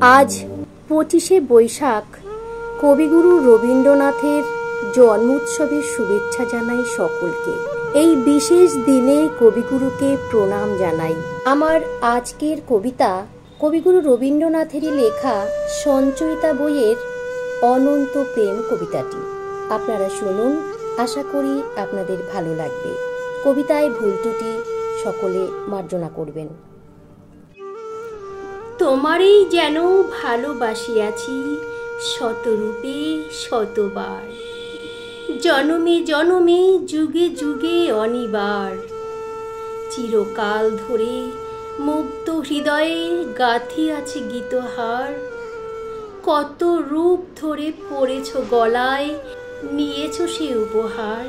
আজ 25শে বৈশাখ কবিগুরু রবীন্দ্রনাথের জন্মোৎসবের শুভেচ্ছা জানাই সকলকে। এই বিশেষ দিনে কবিগুরুকে প্রণাম জানাই। আমার আজকের কবিতা কবিগুরু রবীন্দ্রনাথেরই লেখা সঞ্চয়িতা বইয়ের অনন্ত প্রেম কবিতাটি। আপনারা শুনুন, আশা করি আপনাদের ভালো লাগবে। কবিতায় ভুল ত্রুটি সকলে মার্জনা করবেন। তোমারই যেন ভালোবাসিয়াছি শতরূপে শতবার, জনমে জনমে যুগে যুগে অনিবার। চিরকাল ধরে মুক্ত হৃদয়ে গাঁথিয়াছে গীতহার। কত রূপ ধরে পড়েছ গলায়, নিয়েছ সে উপহার।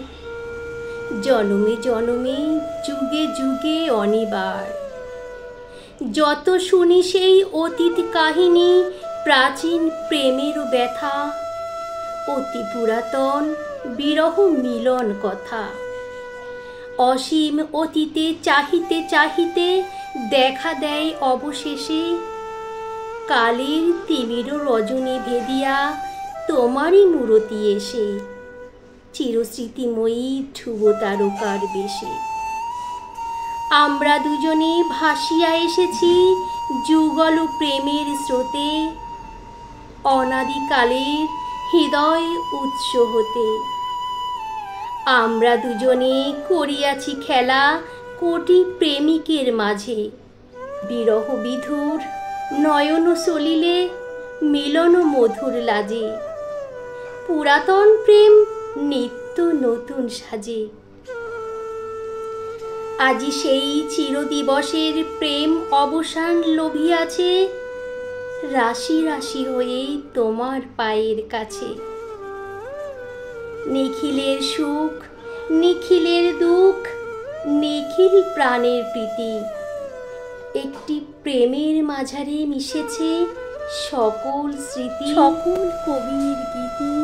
জনমে জনমে যুগে যুগে অনিবার। যত শুনি সেই অতীত কাহিনী, প্রাচীন প্রেমেরও ব্যথা, অতি পুরাতন বিরহ মিলন কথা। অসীম অতীতে চাহিতে চাহিতে দেখা দেয় অবশেষে, কালের তিমির রজনী ভেদিয়া তোমারই মূরতি এসে, চিরস্মৃতিময়ী ধ্রুব তারকার বেশে। আমরা দুজনে ভাসিয়া এসেছি যুগল প্রেমের স্রোতে, অনাদিকালের হৃদয় উৎস হতে। আমরা দুজনে করিয়াছি খেলা কোটি প্রেমিকের মাঝে, বিরহ বিধুর নয়ন সলিলে মিলন মধুর লাজে। পুরাতন প্রেম নিত্য নতুন সাজে। আজি সেই চিরদিবসের প্রেম অবসান লোভিয়াছে, রাশি রাশি হয়ে তোমার পায়ের কাছে। নিখিলের সুখ নিখিলের দুঃখ, নিখিল প্রাণের প্রীতি, একটি প্রেমের মাঝারে মিশেছে সকল স্মৃতি, সকল কবির গীতি।